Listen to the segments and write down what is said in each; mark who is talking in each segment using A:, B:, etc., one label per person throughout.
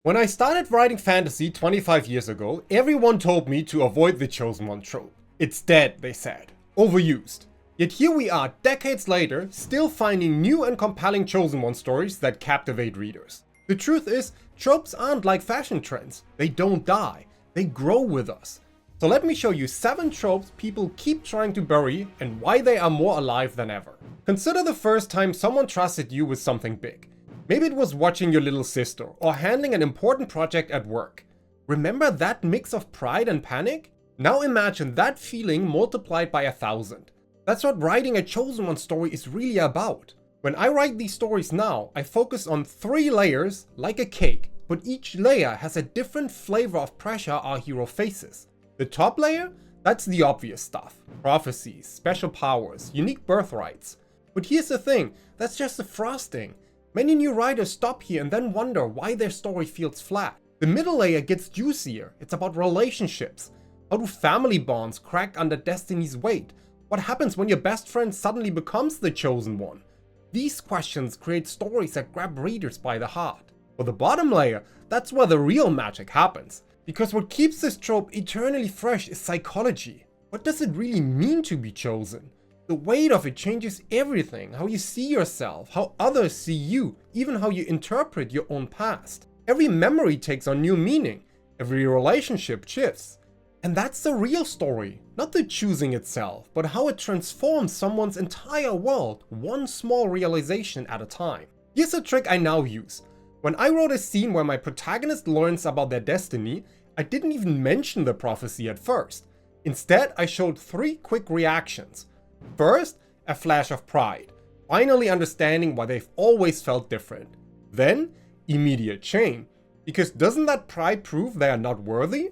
A: When I started writing fantasy 25 years ago, everyone told me to avoid the chosen one trope. It's dead, they said. Overused. Yet here we are, decades later, still finding new and compelling chosen one stories that captivate readers. The truth is, tropes aren't like fashion trends. They don't die. They grow with us. So let me show you 7 tropes people keep trying to bury and why they are more alive than ever. Consider the first time someone trusted you with something big. Maybe it was watching your little sister or handling an important project at work. Remember that mix of pride and panic? Now imagine that feeling multiplied by 1,000. That's what writing a chosen one story is really about. When I write these stories now, I focus on 3 layers like a cake, but each layer has a different flavor of pressure our hero faces. The top layer? That's the obvious stuff. Prophecies, special powers, unique birthrights. But here's the thing, that's just the frosting. Many new writers stop here and then wonder why their story feels flat. The middle layer gets juicier. It's about relationships. How do family bonds crack under destiny's weight? What happens when your best friend suddenly becomes the chosen one? These questions create stories that grab readers by the heart. For the bottom layer, that's where the real magic happens. Because what keeps this trope eternally fresh is psychology. What does it really mean to be chosen? The weight of it changes everything, how you see yourself, how others see you, even how you interpret your own past. Every memory takes on new meaning, every relationship shifts. And that's the real story, not the choosing itself, but how it transforms someone's entire world, one small realization at a time. Here's a trick I now use. When I wrote a scene where my protagonist learns about their destiny, I didn't even mention the prophecy at first. Instead, I showed 3 quick reactions. First, a flash of pride, finally understanding why they've always felt different. Then, immediate shame, because doesn't that pride prove they are not worthy?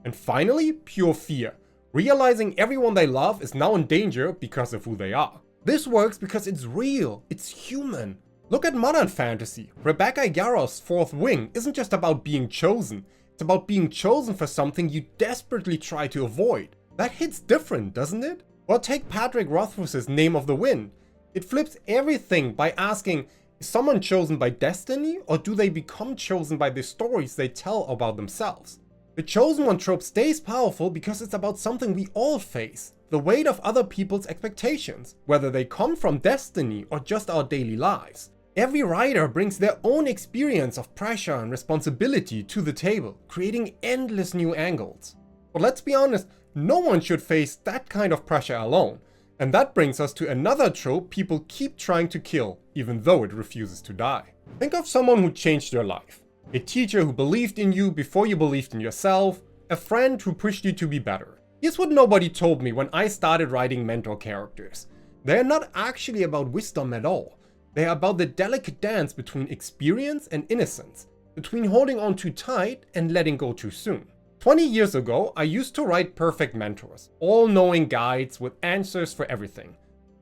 A: And finally, pure fear, realizing everyone they love is now in danger because of who they are. This works because it's real, it's human. Look at modern fantasy. Rebecca Yarros's Fourth Wing isn't just about being chosen, it's about being chosen for something you desperately try to avoid. That hits different, doesn't it? Or take Patrick Rothfuss's Name of the Wind. It flips everything by asking, is someone chosen by destiny, or do they become chosen by the stories they tell about themselves? The chosen one trope stays powerful because it's about something we all face, the weight of other people's expectations, whether they come from destiny or just our daily lives. Every writer brings their own experience of pressure and responsibility to the table, creating endless new angles. But let's be honest, no one should face that kind of pressure alone. And that brings us to another trope people keep trying to kill, even though it refuses to die. Think of someone who changed your life. A teacher who believed in you before you believed in yourself. A friend who pushed you to be better. Here's what nobody told me when I started writing mentor characters. They are not actually about wisdom at all. They are about the delicate dance between experience and innocence, between holding on too tight and letting go too soon. 20 years ago, I used to write perfect mentors, all-knowing guides with answers for everything.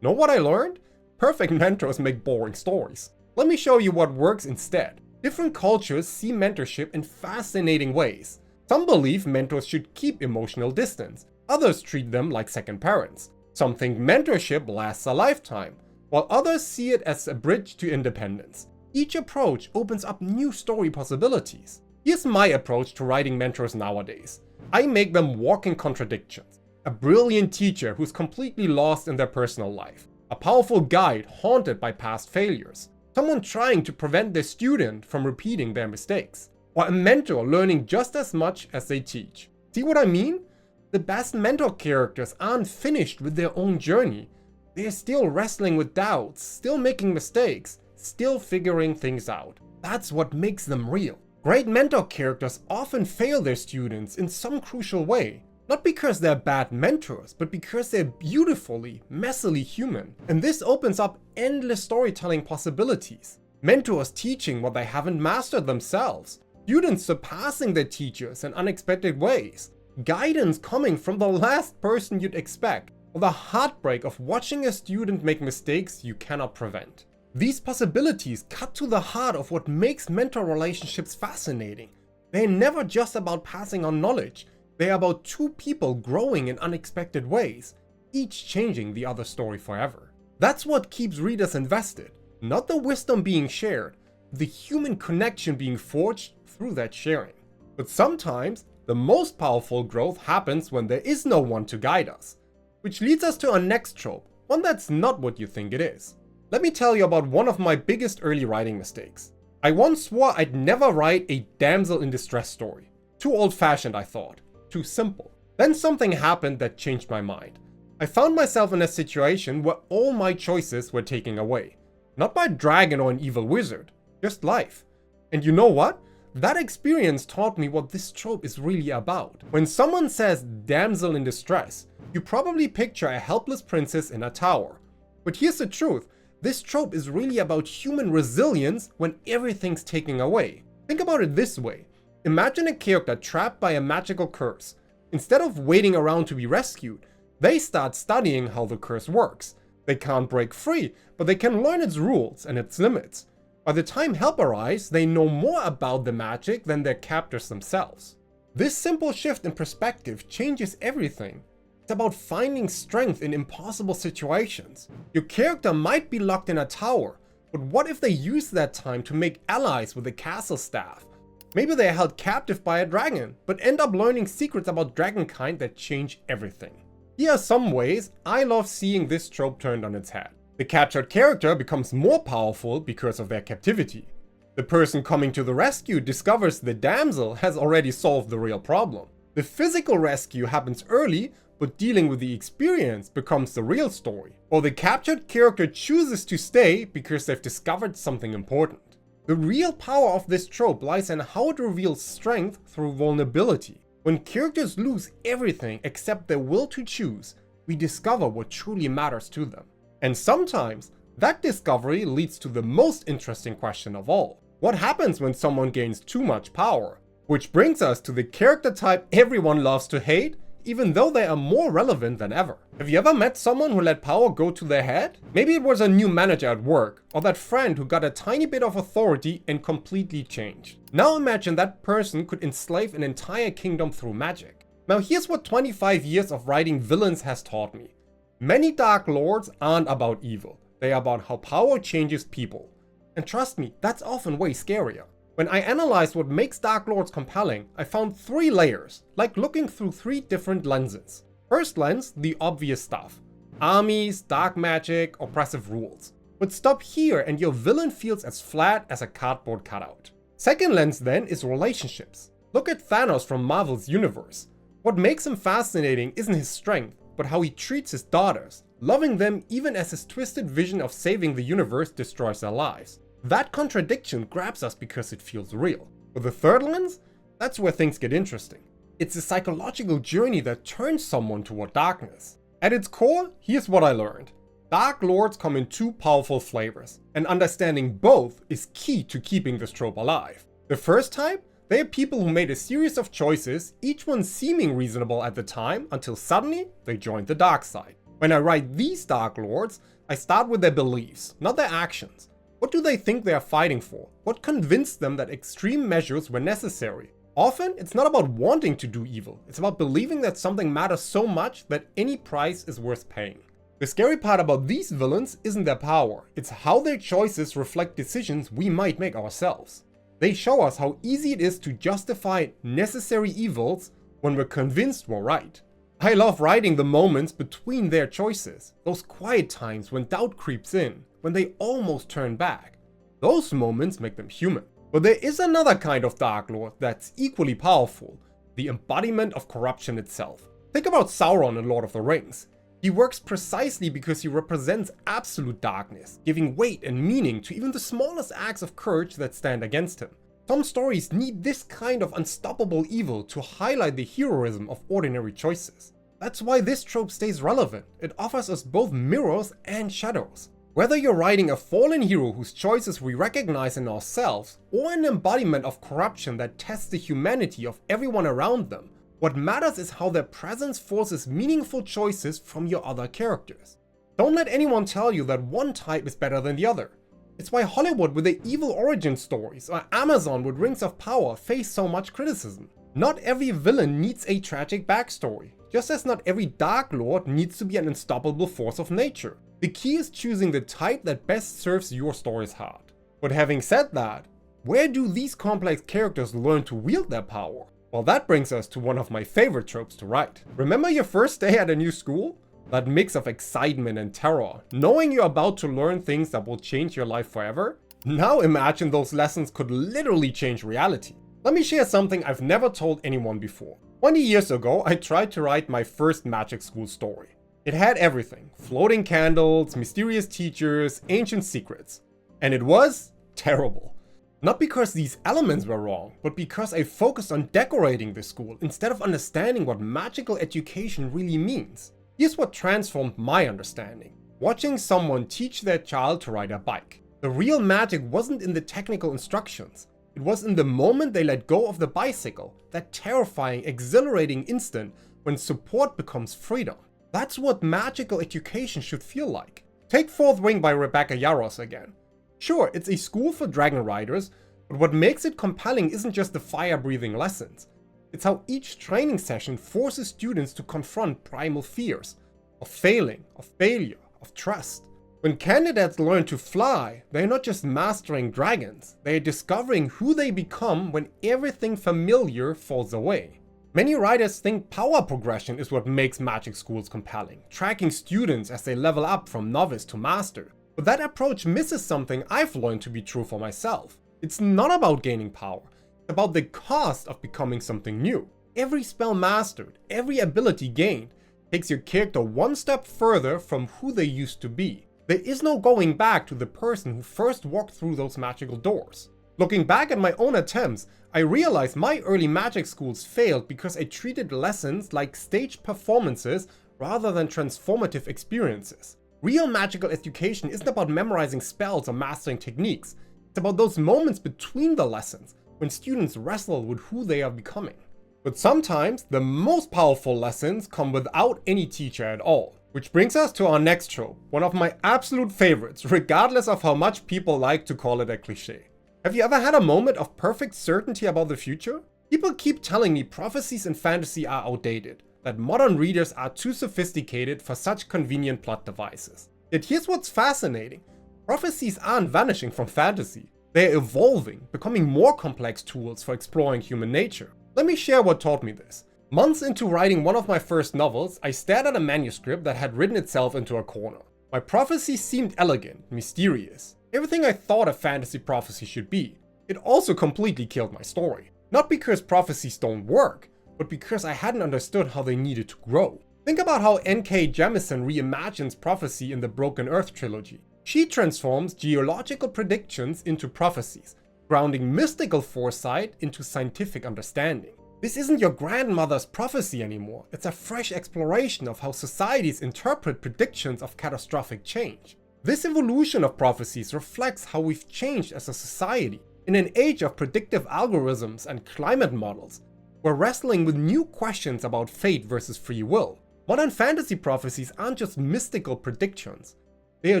A: Know what I learned? Perfect mentors make boring stories. Let me show you what works instead. Different cultures see mentorship in fascinating ways. Some believe mentors should keep emotional distance. Others treat them like second parents. Some think mentorship lasts a lifetime, while others see it as a bridge to independence. Each approach opens up new story possibilities. Here's my approach to writing mentors nowadays. I make them walking contradictions. A brilliant teacher who's completely lost in their personal life. A powerful guide haunted by past failures. Someone trying to prevent their student from repeating their mistakes. Or a mentor learning just as much as they teach. See what I mean? The best mentor characters aren't finished with their own journey. They're still wrestling with doubts, still making mistakes, still figuring things out. That's what makes them real. Great mentor characters often fail their students in some crucial way. Not because they're bad mentors, but because they're beautifully, messily human. And this opens up endless storytelling possibilities. Mentors teaching what they haven't mastered themselves. Students surpassing their teachers in unexpected ways. Guidance coming from the last person you'd expect. Or the heartbreak of watching a student make mistakes you cannot prevent. These possibilities cut to the heart of what makes mentor relationships fascinating. They're never just about passing on knowledge. They're about 2 people growing in unexpected ways, each changing the other story forever. That's what keeps readers invested. Not the wisdom being shared, the human connection being forged through that sharing. But sometimes, the most powerful growth happens when there is no one to guide us. Which leads us to our next trope, one that's not what you think it is. Let me tell you about one of my biggest early writing mistakes. I once swore I'd never write a damsel in distress story. Too old-fashioned, I thought. Too simple. Then something happened that changed my mind. I found myself in a situation where all my choices were taken away. Not by a dragon or an evil wizard, just life. And you know what? That experience taught me what this trope is really about. When someone says damsel in distress, you probably picture a helpless princess in a tower. But here's the truth, this trope is really about human resilience when everything's taken away. Think about it this way. Imagine a character trapped by a magical curse. Instead of waiting around to be rescued, they start studying how the curse works. They can't break free, but they can learn its rules and its limits. By the time help arrives, they know more about the magic than their captors themselves. This simple shift in perspective changes everything. It's about finding strength in impossible situations. Your character might be locked in a tower, but what if they use that time to make allies with the castle staff? Maybe they are held captive by a dragon, but end up learning secrets about dragonkind that change everything. Here are some ways I love seeing this trope turned on its head. The captured character becomes more powerful because of their captivity. The person coming to the rescue discovers the damsel has already solved the real problem. The physical rescue happens early, but dealing with the experience becomes the real story. Or the captured character chooses to stay because they've discovered something important. The real power of this trope lies in how it reveals strength through vulnerability. When characters lose everything except their will to choose, we discover what truly matters to them. And sometimes, that discovery leads to the most interesting question of all. What happens when someone gains too much power? Which brings us to the character type everyone loves to hate, even though they are more relevant than ever. Have you ever met someone who let power go to their head? Maybe it was a new manager at work, or that friend who got a tiny bit of authority and completely changed. Now imagine that person could enslave an entire kingdom through magic. Now here's what 25 years of writing villains has taught me. Many Dark Lords aren't about evil, they are about how power changes people. And trust me, that's often way scarier. When I analyzed what makes Dark Lords compelling, I found 3 layers, like looking through 3 different lenses. First lens, the obvious stuff. Armies, dark magic, oppressive rules. But stop here and your villain feels as flat as a cardboard cutout. Second lens then is relationships. Look at Thanos from Marvel's universe. What makes him fascinating isn't his strength, but how he treats his daughters, loving them even as his twisted vision of saving the universe destroys their lives. That contradiction grabs us because it feels real. With the third lens, that's where things get interesting. It's a psychological journey that turns someone toward darkness. At its core, here's what I learned. Dark Lords come in 2 powerful flavors, and understanding both is key to keeping this trope alive. The first type, they are people who made a series of choices, each one seeming reasonable at the time, until suddenly they joined the dark side. When I write these Dark Lords, I start with their beliefs, not their actions. What do they think they are fighting for? What convinced them that extreme measures were necessary? Often, it's not about wanting to do evil, it's about believing that something matters so much that any price is worth paying. The scary part about these villains isn't their power, it's how their choices reflect decisions we might make ourselves. They show us how easy it is to justify necessary evils when we're convinced we're right. I love writing the moments between their choices, those quiet times when doubt creeps in, when they almost turn back. Those moments make them human. But there is another kind of Dark Lord that's equally powerful, the embodiment of corruption itself. Think about Sauron in Lord of the Rings. He works precisely because he represents absolute darkness, giving weight and meaning to even the smallest acts of courage that stand against him. Some stories need this kind of unstoppable evil to highlight the heroism of ordinary choices. That's why this trope stays relevant. It offers us both mirrors and shadows. Whether you're writing a fallen hero whose choices we recognize in ourselves, or an embodiment of corruption that tests the humanity of everyone around them, what matters is how their presence forces meaningful choices from your other characters. Don't let anyone tell you that one type is better than the other. It's why Hollywood with their evil origin stories or Amazon with Rings of Power face so much criticism. Not every villain needs a tragic backstory, just as not every Dark Lord needs to be an unstoppable force of nature. The key is choosing the type that best serves your story's heart. But having said that, Where do these complex characters learn to wield their power? Well, that brings us to one of my favorite tropes to write. Remember your first day at a new school? That mix of excitement and terror, knowing you're about to learn things that will change your life forever? Now imagine those lessons could literally change reality. Let me share something I've never told anyone before. 20 years ago, I tried to write my first magic school story. It had everything: floating candles, mysterious teachers, ancient secrets. And it was terrible. Not because these elements were wrong, but because I focused on decorating the school instead of understanding what magical education really means. Here's what transformed my understanding: watching someone teach their child to ride a bike. The real magic wasn't in the technical instructions. It was in the moment they let go of the bicycle, that terrifying, exhilarating instant when support becomes freedom. That's what magical education should feel like. Take Fourth Wing by Rebecca Yarros again. Sure, it's a school for dragon riders, but what makes it compelling isn't just the fire-breathing lessons. It's how each training session forces students to confront primal fears of failing, of failure, of trust. When candidates learn to fly, they're not just mastering dragons, they're discovering who they become when everything familiar falls away. Many writers think power progression is what makes magic schools compelling, tracking students as they level up from novice to master. But that approach misses something I've learned to be true for myself. It's not about gaining power, it's about the cost of becoming something new. Every spell mastered, every ability gained, takes your character one step further from who they used to be. There is no going back to the person who first walked through those magical doors. Looking back at my own attempts, I realized my early magic schools failed because I treated lessons like staged performances rather than transformative experiences. Real magical education isn't about memorizing spells or mastering techniques. It's about those moments between the lessons when students wrestle with who they are becoming. But sometimes the most powerful lessons come without any teacher at all. Which brings us to our next trope, one of my absolute favorites, regardless of how much people like to call it a cliché. Have you ever had a moment of perfect certainty about the future? People keep telling me prophecies in fantasy are outdated, that modern readers are too sophisticated for such convenient plot devices. Yet here's what's fascinating: prophecies aren't vanishing from fantasy. They're evolving, becoming more complex tools for exploring human nature. Let me share what taught me this. Months into writing one of my first novels, I stared at a manuscript that had written itself into a corner. My prophecy seemed elegant, mysterious, everything I thought a fantasy prophecy should be. It also completely killed my story. Not because prophecies don't work, but because I hadn't understood how they needed to grow. Think about how N.K. Jemisin reimagines prophecy in the Broken Earth trilogy. She transforms geological predictions into prophecies, grounding mystical foresight into scientific understanding. This isn't your grandmother's prophecy anymore. It's a fresh exploration of how societies interpret predictions of catastrophic change. This evolution of prophecies reflects how we've changed as a society. In an age of predictive algorithms and climate models, we're wrestling with new questions about fate versus free will. Modern fantasy prophecies aren't just mystical predictions. They are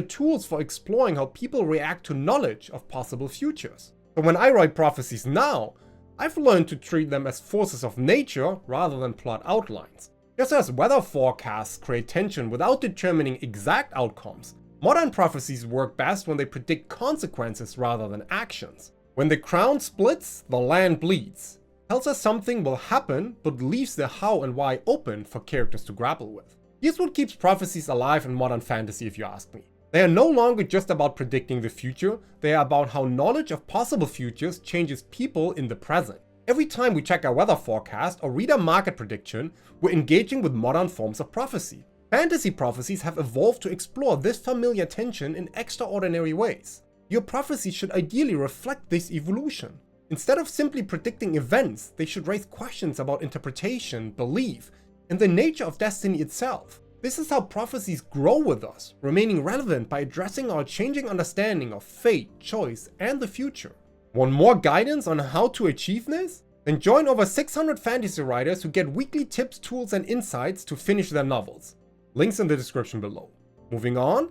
A: tools for exploring how people react to knowledge of possible futures. So when I write prophecies now, I've learned to treat them as forces of nature rather than plot outlines. Just as weather forecasts create tension without determining exact outcomes, modern prophecies work best when they predict consequences rather than actions. When the crown splits, the land bleeds. Tells us something will happen, but leaves the how and why open for characters to grapple with. Here's what keeps prophecies alive in modern fantasy, if you ask me. They are no longer just about predicting the future, they are about how knowledge of possible futures changes people in the present. Every time we check our weather forecast or read a market prediction, we're engaging with modern forms of prophecy. Fantasy prophecies have evolved to explore this familiar tension in extraordinary ways. Your prophecy should ideally reflect this evolution. Instead of simply predicting events, they should raise questions about interpretation, belief, and the nature of destiny itself. This is how prophecies grow with us, remaining relevant by addressing our changing understanding of fate, choice, and the future. Want more guidance on how to achieve this? Then join over 600 fantasy writers who get weekly tips, tools, and insights to finish their novels. Links in the description below. Moving on,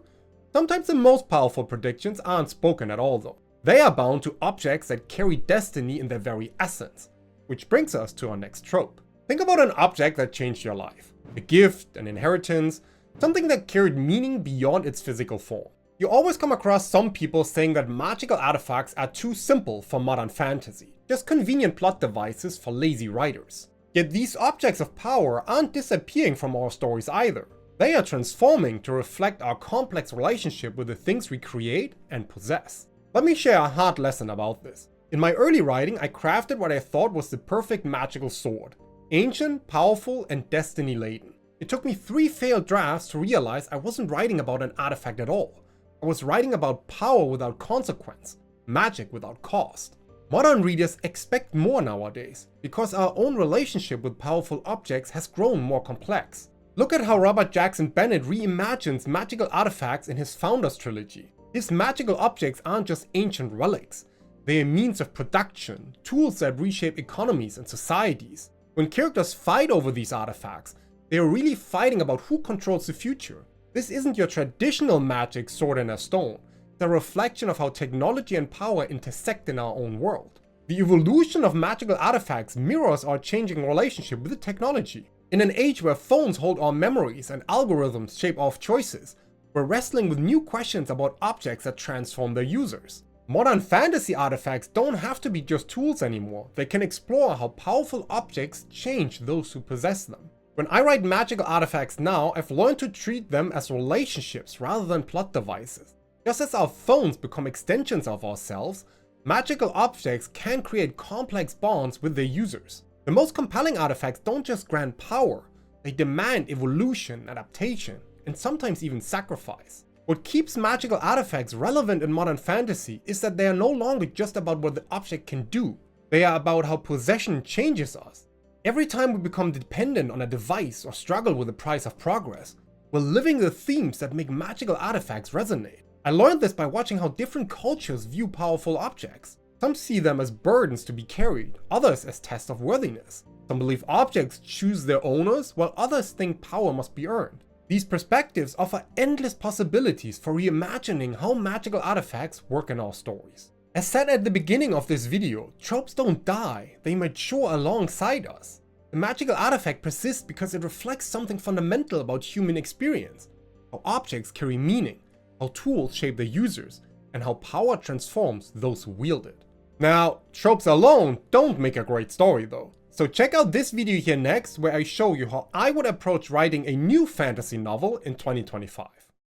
A: sometimes the most powerful predictions aren't spoken at all though. They are bound to objects that carry destiny in their very essence. Which brings us to our next trope. Think about an object that changed your life. A gift, an inheritance, something that carried meaning beyond its physical form. You always come across some people saying that magical artifacts are too simple for modern fantasy, just convenient plot devices for lazy writers. Yet these objects of power aren't disappearing from our stories either. They are transforming to reflect our complex relationship with the things we create and possess. Let me share a hard lesson about this. In my early writing, I crafted what I thought was the perfect magical sword. Ancient, powerful, and destiny-laden. It took me 3 failed drafts to realize I wasn't writing about an artifact at all. I was writing about power without consequence, magic without cost. Modern readers expect more nowadays, because our own relationship with powerful objects has grown more complex. Look at how Robert Jackson Bennett reimagines magical artifacts in his Founders trilogy. His magical objects aren't just ancient relics. They are means of production, tools that reshape economies and societies. When characters fight over these artifacts, they are really fighting about who controls the future. This isn't your traditional magic sword and a stone. It's a reflection of how technology and power intersect in our own world. The evolution of magical artifacts mirrors our changing relationship with technology. In an age where phones hold our memories and algorithms shape our choices, we're wrestling with new questions about objects that transform their users. Modern fantasy artifacts don't have to be just tools anymore. They can explore how powerful objects change those who possess them. When I write magical artifacts now, I've learned to treat them as relationships rather than plot devices. Just as our phones become extensions of ourselves, magical objects can create complex bonds with their users. The most compelling artifacts don't just grant power, they demand evolution, adaptation, and sometimes even sacrifice. What keeps magical artifacts relevant in modern fantasy is that they are no longer just about what the object can do. They are about how possession changes us. Every time we become dependent on a device or struggle with the price of progress, we're living the themes that make magical artifacts resonate. I learned this by watching how different cultures view powerful objects. Some see them as burdens to be carried, others as tests of worthiness. Some believe objects choose their owners, while others think power must be earned. These perspectives offer endless possibilities for reimagining how magical artifacts work in our stories. As said at the beginning of this video, tropes don't die, they mature alongside us. The magical artifact persists because it reflects something fundamental about human experience. How objects carry meaning, how tools shape their users, and how power transforms those who wield it. Now, tropes alone don't make a great story though. So check out this video here next where I show you how I would approach writing a new fantasy novel in 2025.